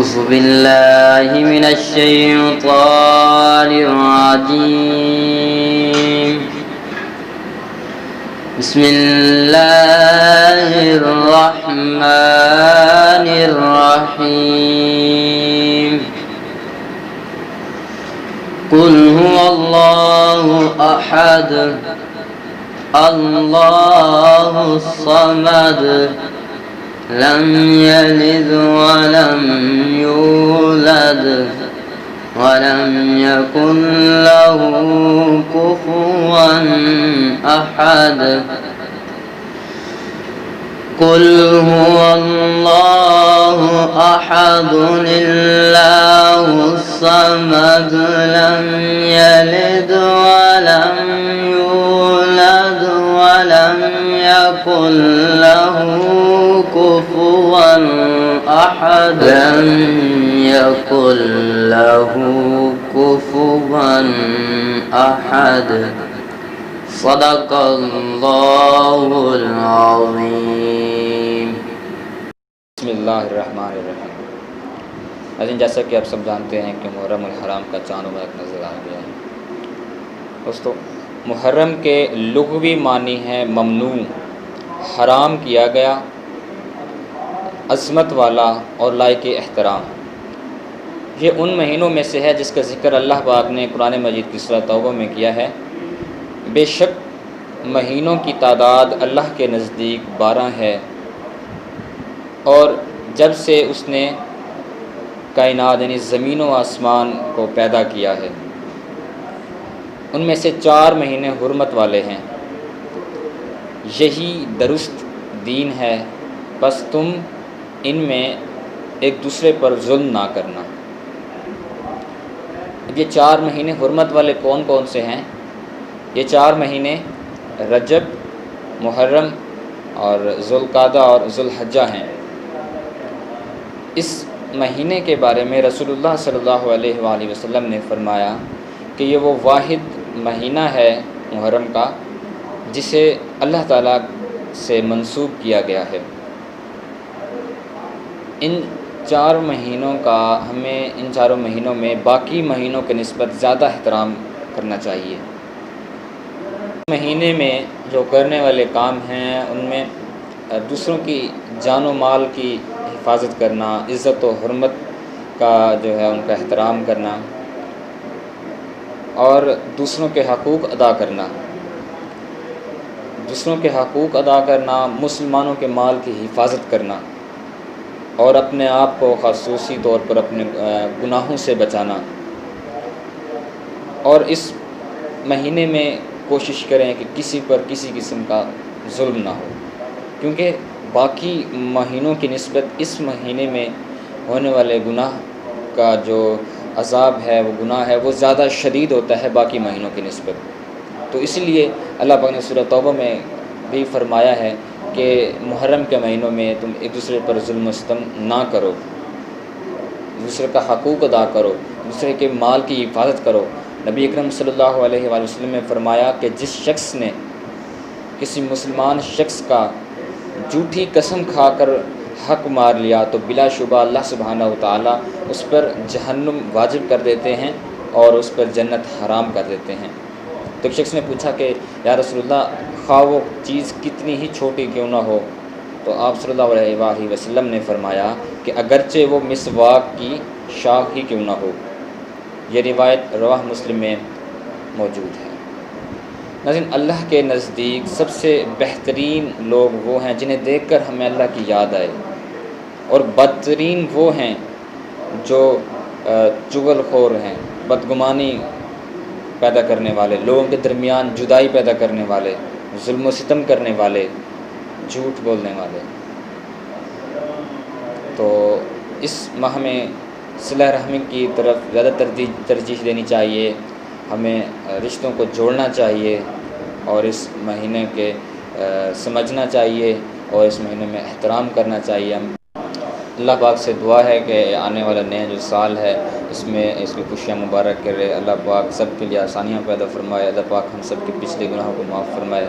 أعوذ بالله من الشيطان الرجيم. بسم الله الرحمن الرحيم. قل هو الله أحد الله الصمد لم يلد ولم يولد ولم يكن له كفوا أحد. قل هو الله أحد الله الصمد لم يلد ولم يولد ولم يكن له كفوا أحد. لم يكن له كفوا أحد. صدق الله العظيم. بسم اللہ الرحمن الرحیم. لیکن جیسا کہ آپ سب جانتے ہیں کہ محرم الحرام کا چاند مبارک نظر آ گیا ہے. دوستو، محرم کے لغوی معنی ہے ممنوع، حرام کیا گیا، عظمت والا اور لائق احترام. یہ ان مہینوں میں سے ہے جس کا ذکر اللہ پاک نے قرآن مجید کی سورۃ توبہ میں کیا ہے. بے شک مہینوں کی تعداد اللہ کے نزدیک 12 ہے، اور جب سے اس نے کائنات یعنی زمین و آسمان کو پیدا کیا ہے ان میں سے 4 مہینے حرمت والے ہیں. یہی درست دین ہے، بس تم ان میں ایک دوسرے پر ظلم نہ کرنا. یہ 4 مہینے حرمت والے کون کون سے ہیں؟ یہ 4 مہینے رجب، محرم اور ذوالقعدہ اور ذوالحجہ ہیں. اس مہینے کے بارے میں رسول اللہ صلی اللہ علیہ وآلہ وسلم نے فرمایا کہ یہ وہ واحد مہینہ ہے محرم کا جسے اللہ تعالیٰ سے منسوب کیا گیا ہے. ان 4 مہینوں کا ہمیں ان 4 مہینوں میں باقی مہینوں کے نسبت زیادہ احترام کرنا چاہیے. مہینے میں جو کرنے والے کام ہیں ان میں دوسروں کی جان و مال کی حفاظت کرنا، عزت و حرمت کا جو ہے ان کا احترام کرنا، اور دوسروں کے حقوق ادا کرنا. دوسروں کے حقوق ادا کرنا، مسلمانوں کے مال کی حفاظت کرنا، اور اپنے آپ کو خصوصی طور پر اپنے گناہوں سے بچانا. اور اس مہینے میں کوشش کریں کہ کسی پر کسی قسم کا ظلم نہ ہو، کیونکہ باقی مہینوں کی نسبت اس مہینے میں ہونے والے گناہ کا جو عذاب ہے، وہ گناہ ہے، وہ زیادہ شدید ہوتا ہے باقی مہینوں کی نسبت. تو اس لیے اللہ پاک نے سورۃ توبہ میں بھی فرمایا ہے کہ محرم کے مہینوں میں تم ایک دوسرے پر ظلم و ستم نہ کرو، دوسرے کا حقوق ادا کرو، دوسرے کے مال کی حفاظت کرو. نبی اکرم صلی اللہ علیہ وآلہ وسلم نے فرمایا کہ جس شخص نے کسی مسلمان شخص کا جھوٹی قسم کھا کر حق مار لیا تو بلا شبہ اللہ سبحانہ وتعالیٰ اس پر جہنم واجب کر دیتے ہیں اور اس پر جنت حرام کر دیتے ہیں. تو ایک شخص نے پوچھا کہ یا رسول اللہ، خواہ وہ چیز کتنی ہی چھوٹی کیوں نہ ہو، تو آپ صلی اللہ علیہ وآلہ وسلم نے فرمایا کہ اگرچہ وہ مسواک کی شاخ ہی کیوں نہ ہو. یہ روایت رواہ مسلم میں موجود ہے. ناظرین، اللہ کے نزدیک سب سے بہترین لوگ وہ ہیں جنہیں دیکھ کر ہمیں اللہ کی یاد آئے، اور بدترین وہ ہیں جو چغل خور ہیں، بدگمانی پیدا کرنے والے، لوگوں کے درمیان جدائی پیدا کرنے والے، ظلم و ستم کرنے والے، جھوٹ بولنے والے. تو اس ماہ میں صلہ رحمی کی طرف زیادہ ترجیح دینی چاہیے. ہمیں رشتوں کو جوڑنا چاہیے اور اس مہینے کے سمجھنا چاہیے اور اس مہینے میں احترام کرنا چاہیے. اللہ پاک سے دعا ہے کہ آنے والا نیا جو سال ہے اس میں اس کی خوشیاں مبارک کرے. اللہ پاک سب کے لیے آسانیاں پیدا فرمائے. اللہ پاک ہم سب کے پچھلے گناہوں کو معاف فرمائے.